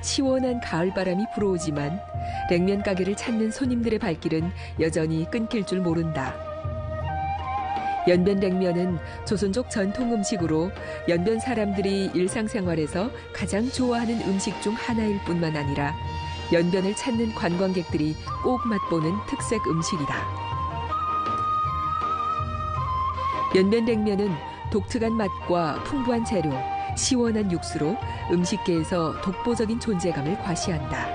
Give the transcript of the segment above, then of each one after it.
시원한 가을바람이 불어오지만 냉면 가게를 찾는 손님들의 발길은 여전히 끊길 줄 모른다. 연변 냉면은 조선족 전통 음식으로 연변 사람들이 일상생활에서 가장 좋아하는 음식 중 하나일 뿐만 아니라 연변을 찾는 관광객들이 꼭 맛보는 특색 음식이다. 연변 냉면은 독특한 맛과 풍부한 재료, 시원한 육수로 음식계에서 독보적인 존재감을 과시한다.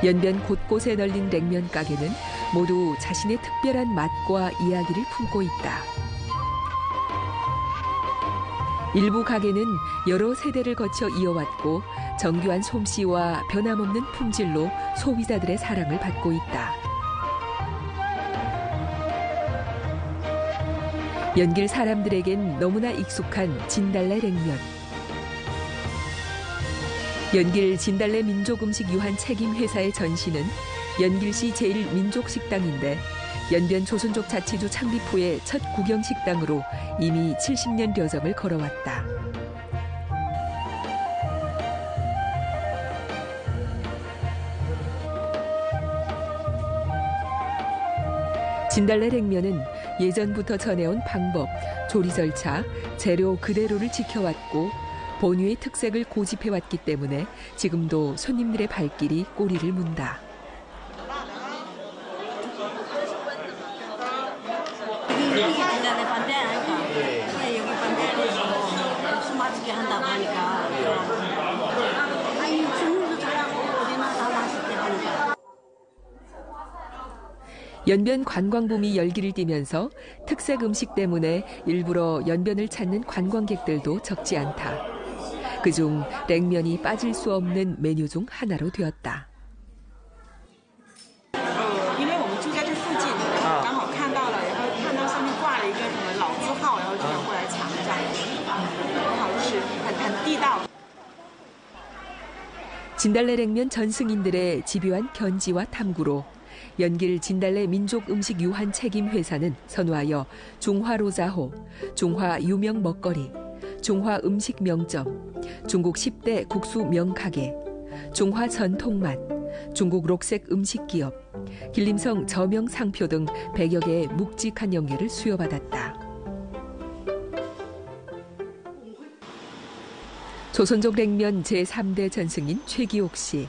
연변 곳곳에 널린 냉면 가게는 모두 자신의 특별한 맛과 이야기를 품고 있다. 일부 가게는 여러 세대를 거쳐 이어왔고 정교한 솜씨와 변함없는 품질로 소비자들의 사랑을 받고 있다. 연길 사람들에겐 너무나 익숙한 진달래 냉면. 연길 진달래 민족음식 유한 책임 회사의 전시는 연길시 제1민족식당인데 연변 조선족 자치주 창립 후의 첫 국영식당으로 이미 70년 여정을 걸어왔다. 진달래 냉면은 예전부터 전해온 방법, 조리 절차, 재료 그대로를 지켜왔고 본유의 특색을 고집해왔기 때문에 지금도 손님들의 발길이 꼬리를 문다. 여기 진달래 반대 아니까 여기 반대에서 숨막히게 한다고 하니까 아니 주문도 잘하고 우리나 다 맛있게 하니까. 연변 관광붐이 열기를 띠면서 특색 음식 때문에 일부러 연변을 찾는 관광객들도 적지 않다. 그중 냉면이 빠질 수 없는 메뉴 중 하나로 되었다. 因为我们住在这附近，然后刚好看到了，然后看到上面挂了一个什么老字号，然后就想过来尝一下，很好吃，很地道。 진달래 냉면 전승인들의 집요한 견지와 탐구로 연길 진달래 민족 음식 유한 책임 회사는 선호하여 중화로자호, 중화 유명 먹거리, 중화 음식 명점, 중국 10대 국수 명가게, 중화 전통맛, 중국 록색 음식 기업, 길림성 저명 상표 등 100여 개의 묵직한 영예를 수여받았다. 조선족 냉면 제3대 전승인 최기옥 씨.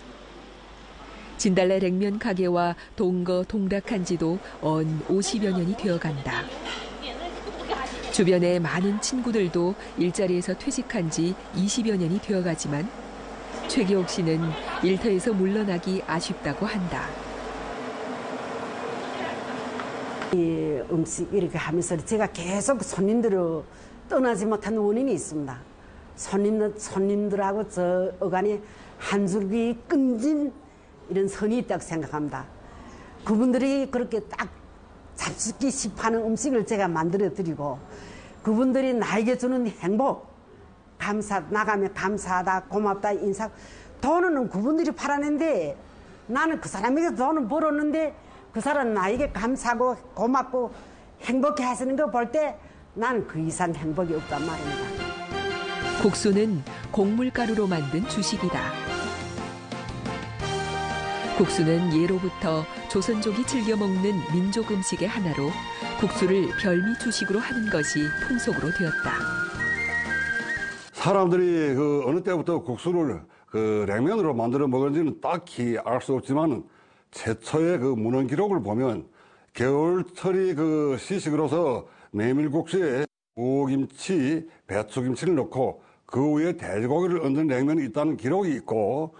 진달래 냉면 가게와 동거 동락한 지도 언 50여 년이 되어간다. 주변의 많은 친구들도 일자리에서 퇴직한 지 20여 년이 되어가지만 최기옥 씨는 일터에서 물러나기 아쉽다고 한다. 이 음식 이렇게 하면서 제가 계속 손님들을 떠나지 못하는 원인이 있습니다. 손님들하고 저 어간이 한 줄기 끈진 이런 선이 있다고 생각합니다. 그분들이 그렇게 딱 잡수기 싶어하는 음식을 제가 만들어 드리고 그분들이 나에게 주는 행복, 나가면 감사하다, 고맙다, 인사. 돈은 그분들이 팔아낸데 나는 그 사람에게 돈을 벌었는데 그 사람 나에게 감사하고 고맙고 행복해 하시는 거 볼 때 나는 그 이상 행복이 없단 말입니다. 국수는 곡물가루로 만든 주식이다. 국수는 예로부터 조선족이 즐겨 먹는 민족 음식의 하나로 국수를 별미 주식으로 하는 것이 통속으로 되었다. 사람들이 어느 때부터 국수를 냉면으로 만들어 먹은지는 딱히 알 수 없지만 최초의 문헌 기록을 보면 겨울철이 시식으로서 메밀국수에 무김치, 배추김치를 넣고 그 위에 돼지고기를 얹은 냉면이 있다는 기록이 있고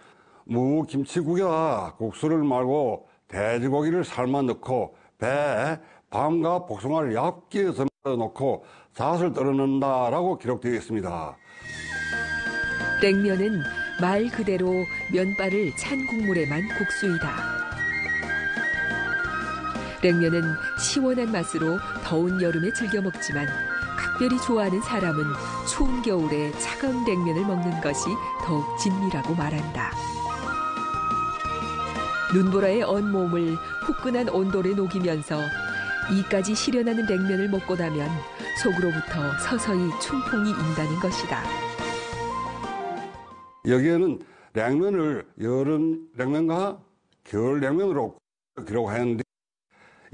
무김치국에다 국수를 말고 돼지고기를 삶아 넣고 배, 밤과 복숭아를 얇게 썰어 넣고 잣을 떨어 넣는다라고 기록되어 있습니다. 냉면은 말 그대로 면발을 찬 국물에만 국수이다. 냉면은 시원한 맛으로 더운 여름에 즐겨 먹지만 각별히 좋아하는 사람은 추운 겨울에 차가운 냉면을 먹는 것이 더욱 진미라고 말한다. 눈보라의 온몸을 후끈한 온돌에 녹이면서 이까지 실현하는 냉면을 먹고 나면 속으로부터 서서히 춘풍이 인다는 것이다. 여기에는 냉면을 여름 냉면과 겨울 냉면으로 기록하였는데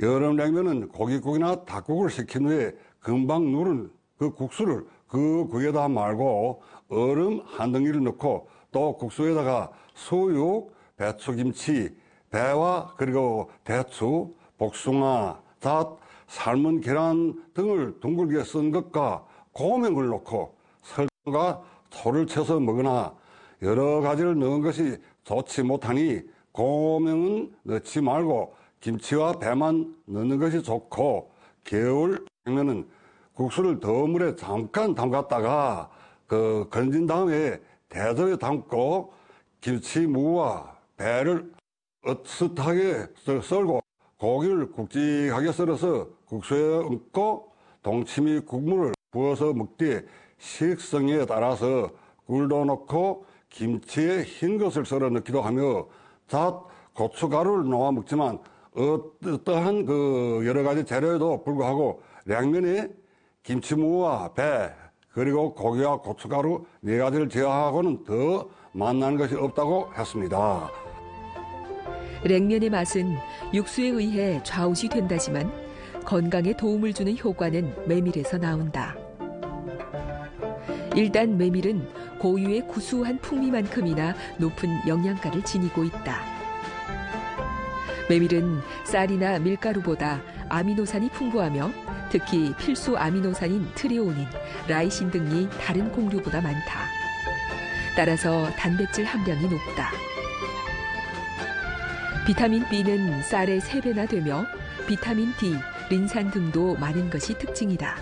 여름 냉면은 고깃국이나 닭국을 식힌 후에 금방 누른 그 국수를 그 국에다 말고 얼음 한 덩이를 넣고 또 국수에다가 수육, 배추김치, 배와 그리고 대추, 복숭아, 잣, 삶은 계란 등을 둥글게 쓴 것과 고명을 넣고 설탕과 초를 쳐서 먹으나 여러 가지를 넣은 것이 좋지 못하니 고명은 넣지 말고 김치와 배만 넣는 것이 좋고 겨울 냉면은 국수를 더 물에 잠깐 담갔다가 건진 다음에 대접에 담고 김치 무와 배를 으쓱하게 썰고 고기를 굵직하게 썰어서 국수에 얹고 동치미 국물을 부어서 먹되 식성에 따라서 꿀도 넣고 김치에 흰 것을 썰어 넣기도 하며 잣, 고춧가루를 넣어 먹지만 어떠한 여러 가지 재료에도 불구하고 냉면에 김치무와 배 그리고 고기와 고춧가루 4가지를 제외하고는 더 맛나는 것이 없다고 했습니다. 냉면의 맛은 육수에 의해 좌우시 된다지만 건강에 도움을 주는 효과는 메밀에서 나온다. 일단 메밀은 고유의 구수한 풍미만큼이나 높은 영양가를 지니고 있다. 메밀은 쌀이나 밀가루보다 아미노산이 풍부하며 특히 필수 아미노산인 트리오닌, 라이신 등이 다른 곡류보다 많다. 따라서 단백질 함량이 높다. 비타민 B는 쌀의 3배나 되며 비타민 D, 린산 등도 많은 것이 특징이다.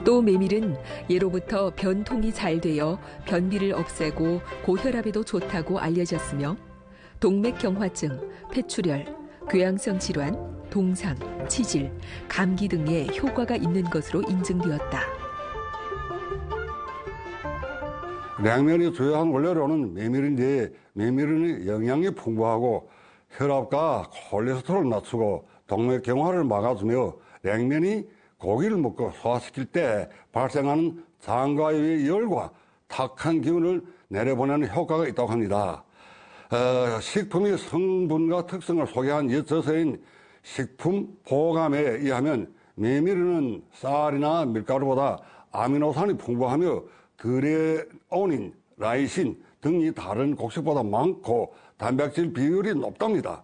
또 메밀은 예로부터 변통이 잘 되어 변비를 없애고 고혈압에도 좋다고 알려졌으며 동맥경화증, 폐출혈, 궤양성 질환, 동상, 치질, 감기 등에 효과가 있는 것으로 인증되었다. 냉면이 주요한 원료로는 메밀인데 메밀은 영양이 풍부하고 혈압과 콜레스테롤을 낮추고 동맥경화를 막아주며 냉면이 고기를 먹고 소화시킬 때 발생하는 장과의 열과 탁한 기운을 내려보내는 효과가 있다고 합니다. 식품의 성분과 특성을 소개한 옛 저서인 식품보감에 의하면 메밀은 쌀이나 밀가루보다 아미노산이 풍부하며 그레오닌, 라이신 등이 다른 곡식보다 많고 단백질 비율이 높답니다.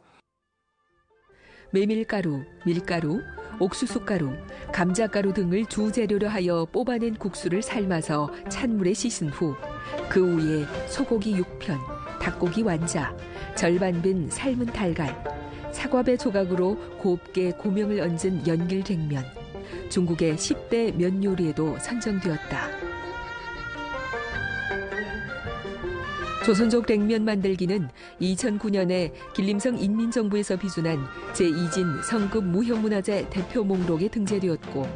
메밀가루, 밀가루, 옥수수가루, 감자가루 등을 주재료로 하여 뽑아낸 국수를 삶아서 찬물에 씻은 후 그 위에 소고기 6편, 닭고기 완자, 절반 빈 삶은 달걀, 사과배 조각으로 곱게 고명을 얹은 연길냉면, 중국의 10대 면 요리에도 선정되었다. 조선족 냉면 만들기는 2009년에 길림성 인민정부에서 비준한 제2진 성급 무형문화재 대표 목록에 등재되었고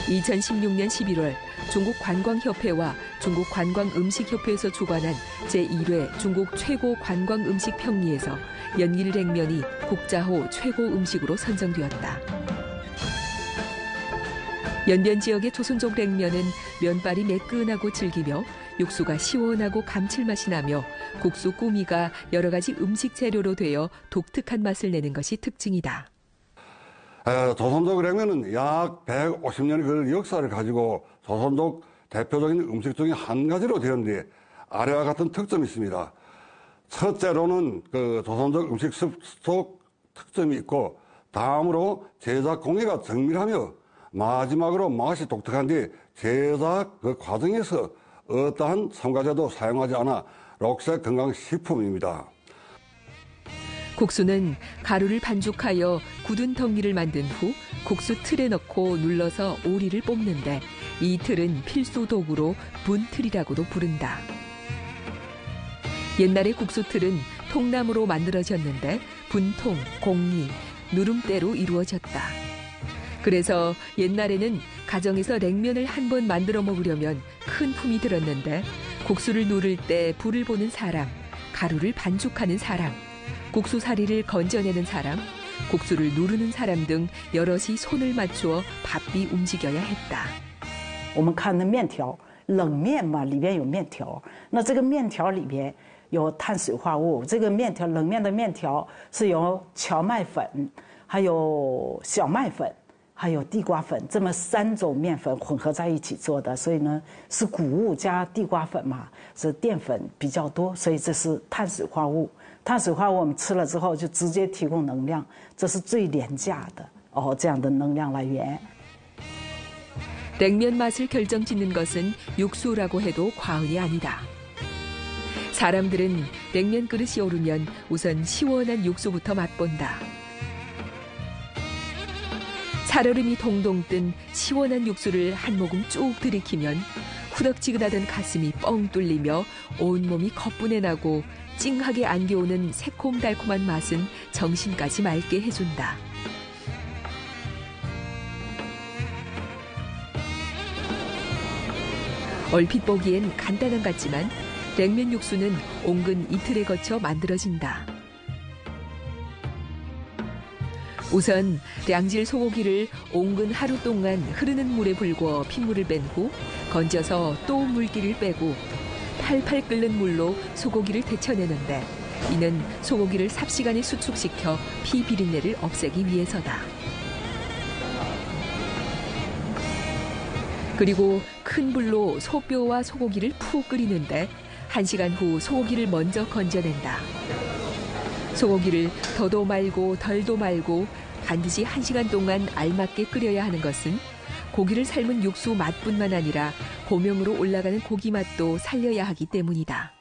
2016년 11월 중국관광협회와 중국관광음식협회에서 주관한 제1회 중국 최고 관광음식 평리에서 연길냉면이 국자호 최고 음식으로 선정되었다. 연변 지역의 조선족 냉면은 면발이 매끈하고 질기며 육수가 시원하고 감칠맛이 나며 국수 꾸미가 여러 가지 음식 재료로 되어 독특한 맛을 내는 것이 특징이다. 조선족 냉면은 약 150년의 그 역사를 가지고 조선족 대표적인 음식 중에 한 가지로 되었는데 아래와 같은 특점이 있습니다. 첫째로는 그 조선족 음식 습속 특점이 있고 다음으로 제작工艺가 정밀하며 마지막으로 맛이 독특한데 제작 그 과정에서 어떠한 첨가제도 사용하지 않아 녹색 건강식품입니다. 국수는 가루를 반죽하여 굳은 덩이를 만든 후 국수 틀에 넣고 눌러서 오리를 뽑는데 이 틀은 필수 도구로 분틀이라고도 부른다. 옛날의 국수 틀은 통나무로 만들어졌는데 분통, 공리, 누름대로 이루어졌다. 그래서 옛날에는 가정에서 냉면을 한 번 만들어 먹으려면 큰 품이 들었는데 국수를 누를 때 불을 보는 사람, 가루를 반죽하는 사람, 국수사리를 건져내는 사람, 국수를 누르는 사람 등 여럿이 손을 맞추어 바삐 움직여야 했다. 我们看那面条，冷面嘛，里边有面条，那这个面条里边有碳水化合物。这个面条，冷面的面条是由荞麦粉、还有小麦粉、还有地瓜粉这么3种面粉混合在一起做的，所以呢是谷物加地瓜粉嘛，是淀粉比较多，所以这是碳水化合物。碳水化合物我们吃了之后就直接提供能量，这是最廉价的这样的能量来源。 냉면 맛을 결정짓는 것은 육수라고 해도 과언이 아니다. 사람들은 냉면 그릇이 오르면 우선 시원한 육수부터 맛본다. 살얼음이 동동 뜬 시원한 육수를 한 모금 쭉 들이키면 후덕지근하던 가슴이 뻥 뚫리며 온몸이 거뿐해 나고 찡하게 안겨오는 새콤달콤한 맛은 정신까지 맑게 해준다. 얼핏 보기엔 간단한 것 같지만 냉면 육수는 온근 이틀에 거쳐 만들어진다. 우선 량질 소고기를 온근 하루 동안 흐르는 물에 불고 핏물을 뺀 후 건져서 또 물기를 빼고 팔팔 끓는 물로 소고기를 데쳐내는데 이는 소고기를 삽시간에 수축시켜 피 비린내를 없애기 위해서다. 그리고 큰 불로 소뼈와 소고기를 푹 끓이는데 1시간 후 소고기를 먼저 건져낸다. 소고기를 더도 말고 덜도 말고 반드시 1시간 동안 알맞게 끓여야 하는 것은 고기를 삶은 육수 맛뿐만 아니라 고명으로 올라가는 고기 맛도 살려야 하기 때문이다.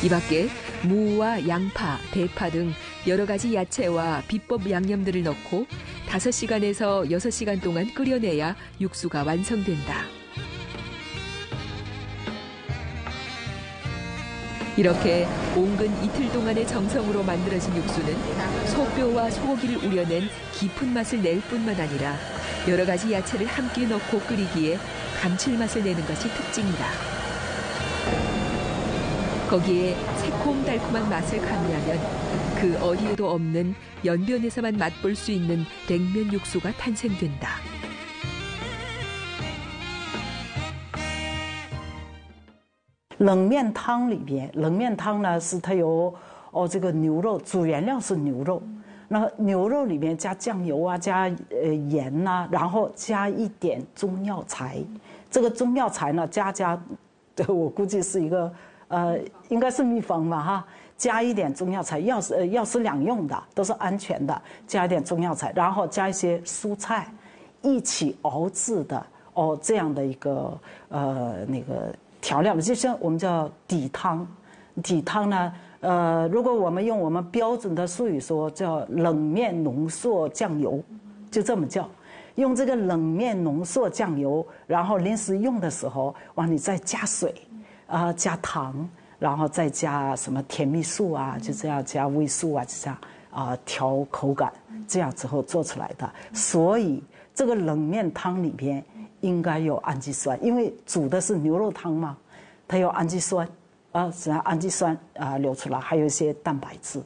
이 밖에 무와 양파, 대파 등 여러 가지 야채와 비법 양념들을 넣고 5시간에서 6시간 동안 끓여내야 육수가 완성된다. 이렇게 온근 이틀 동안의 정성으로 만들어진 육수는 소뼈와 소고기를 우려낸 깊은 맛을 낼 뿐만 아니라 여러 가지 야채를 함께 넣고 끓이기에 감칠맛을 내는 것이 특징이다. 거기에 새콤달콤한 맛을 가미하면 그 어디에도 없는 연변에서만 맛볼 수 있는 냉면 육수가 탄생된다. 冷面汤里边，冷面汤呢是它有这个牛肉，主原料是牛肉，那牛肉里面加酱油啊，加盐呐，然后加一点中药材。这个中药材呢，我估计是一个应该是秘方吧哈，加一点中药材，药食两用的，都是安全的，加一点中药材，然后加一些蔬菜，一起熬制的这样的一个那个。 调料就像我们叫底汤，底汤呢，如果我们用我们标准的术语说叫冷面浓缩酱油，就这么叫。用这个冷面浓缩酱油，然后临时用的时候，往里再加水，加糖，然后再加什么甜蜜素啊，就这样加味素啊，就这样调口感，这样之后做出来的。所以这个冷面汤里边。 应该有氨基酸，因为煮的是牛肉汤嘛，它有氨基酸，只要氨基酸流出来，还有一些蛋白质，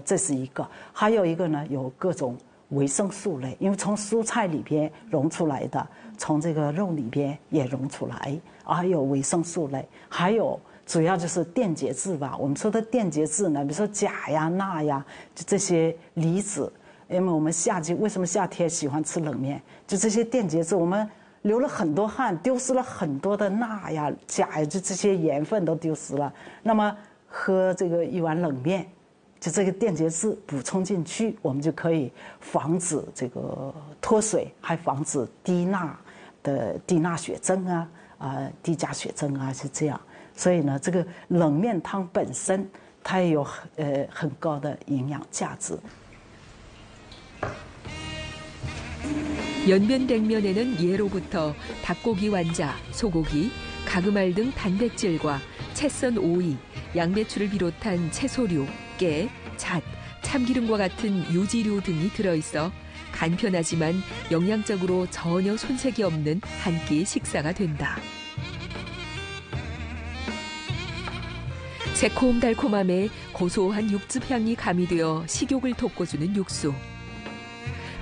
这是一个。还有一个呢，有各种维生素类，因为从蔬菜里边溶出来的，从这个肉里边也溶出来，还有维生素类，还有主要就是电解质吧。我们说的电解质呢，比如说钾呀、钠呀，就这些离子。因为我们夏季为什么夏天喜欢吃冷面？就这些电解质，我们。 流了很多汗，丢失了很多的钠呀、钾呀，就这些盐分都丢失了。那么喝这个一碗冷面，就这个电解质补充进去，我们就可以防止这个脱水，还防止低钠血症啊、低钾血症啊，是这样。所以呢，这个冷面汤本身它也有很高的营养价值。 연변 냉면에는 예로부터 닭고기 완자, 소고기, 가금알 등 단백질과 채썬 오이, 양배추를 비롯한 채소류, 깨, 잣, 참기름과 같은 유지류 등이 들어있어 간편하지만 영양적으로 전혀 손색이 없는 한 끼의 식사가 된다. 새콤달콤함에 고소한 육즙 향이 가미되어 식욕을 돋궈주는 육수.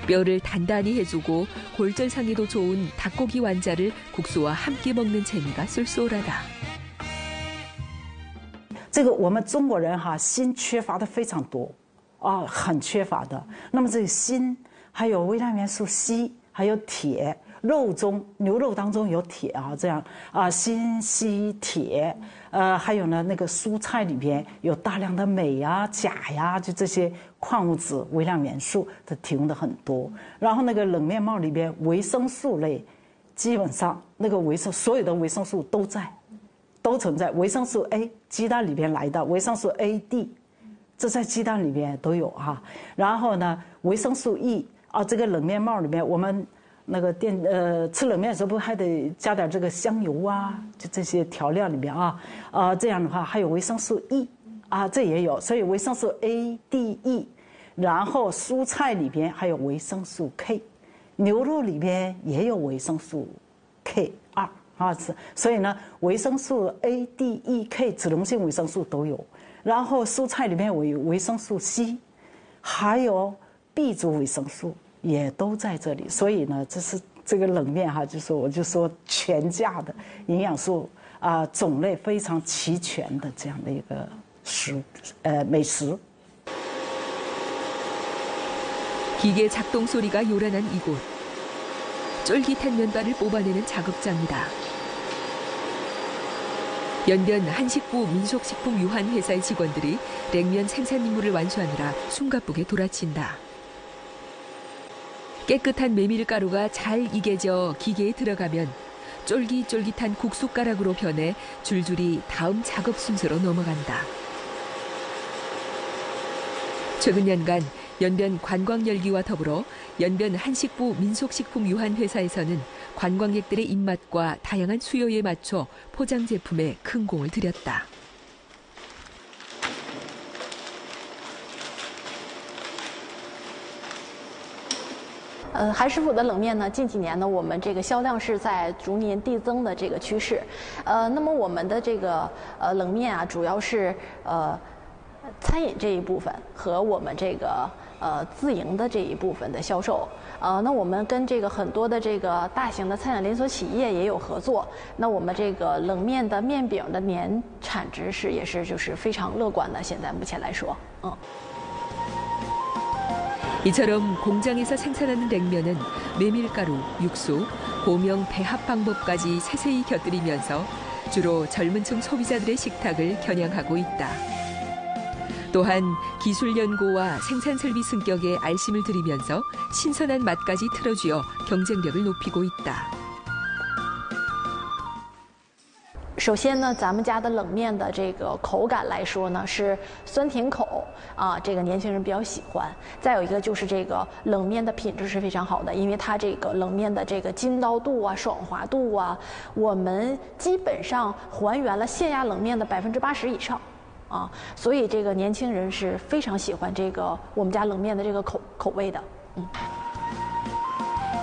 뼈를 단단히 해주고 골절상에도 좋은 닭고기 완자를 국수와 함께 먹는 재미가 쏠쏠하다. 这个我们中国人哈锌缺乏的非常多啊，很缺乏的。那么这个锌还有微量元素硒，还有铁，肉中牛肉当中有铁啊，这样啊锌硒铁，还有呢那个蔬菜里边有大量的镁呀、钾呀，就这些矿物质、微量元素它提供的很多。然后那个冷面帽里边维生素类，基本上那个所有的维生素都在。 都存在维生素 A， 鸡蛋里边来的维生素 A、D， 这在鸡蛋里边都有哈。然后呢，维生素 E 啊，这个冷面帽里面，我们那个吃冷面的时候不还得加点这个香油啊，就这些调料里面啊，这样的话还有维生素 E 啊，这也有，所以维生素 A、D、E， 然后蔬菜里边还有维生素 K， 牛肉里边也有维生素 K2。 啊，所以呢，维生素 A、D、E、K 脂溶性维生素都有，然后蔬菜里面有维生素 C， 还有 B 族维生素也都在这里。所以呢，这是这个冷面哈，我就说全价的营养素啊，种类非常齐全的这样的一个美食。 기계 작동 소리가 요란한 이곳. 쫄깃한 면발을 뽑아내는 작업장이다. 연변 한식부 민속식품유한회사의 직원들이 냉면 생산 임무를 완수하느라 숨가쁘게 돌아친다. 깨끗한 메밀가루가 잘 이개져 기계에 들어가면 쫄깃쫄깃한 국숫가락으로 변해 줄줄이 다음 작업 순서로 넘어간다. 최근 년간 연변 관광열기와 더불어 연변 한식부 민속식품유한회사에서는 관광객들의 입맛과 다양한 수요에 맞춰 포장 제품에 큰 공을 들였다. 韩师傅的冷面呢，近几年呢，我们这个销量是在逐年递增的这个趋势。那么我们的这个冷面啊，主要是餐饮这一部分和我们这个自营的这一部分的销售。那我们跟这个很多的这个大型的餐饮连锁企业也有合作。那我们这个冷面的面饼的年产值也是就是非常乐观的。现在目前来说，이처럼 공장에서 생산하는 냉면은 메밀가루, 육수, 고명 배합 방법까지 세세히 곁들이면서 주로 젊은 층 소비자들의 식탁을 겨냥하고 있다. 또한 기술 연구와 생산 설비 승격에 알심을 들이면서 신선한 맛까지 틀어쥐어 경쟁력을 높이고 있다. 首先呢，咱们家的冷面的这个口感来说呢，是酸甜口啊，这个年轻人比较喜欢。再有一个就是这个冷面的品质是非常好的，因为它这个冷面的这个筋道度啊、爽滑度啊，我们基本上还原了现压冷面的80%以上啊，所以这个年轻人是非常喜欢这个我们家冷面的这个口味的。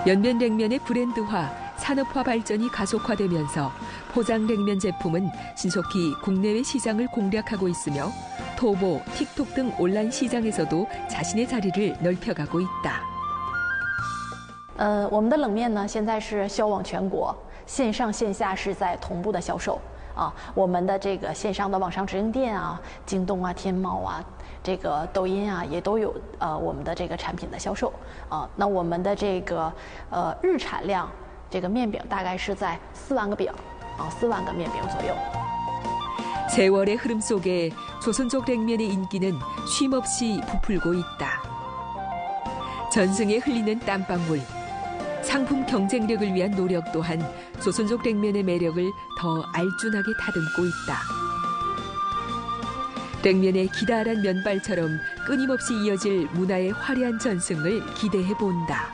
연변 냉면의 브랜드화, 산업화 발전이 가속화되면서 포장 냉면 제품은 신속히 국내외 시장을 공략하고 있으며 토보, 틱톡 등 온라인 시장에서도 자신의 자리를 넓혀가고 있다. 我们的冷面呢，现在是销往全国，线上线下是在同步的销售啊。我们的这个线上的网上直营店啊，京东啊、天猫啊，这个抖音啊，也都有我们的这个产品的销售啊。那我们的这个日产量，这个面饼大概是在4万个饼啊，4万个面饼左右。 세월의 흐름 속에 조선족 냉면의 인기는 쉼없이 부풀고 있다. 전승에 흘리는 땀방울, 상품 경쟁력을 위한 노력 또한 조선족 냉면의 매력을 더 알순하게 다듬고 있다. 냉면의 기다란 면발처럼 끊임없이 이어질 문화의 화려한 전승을 기대해 본다.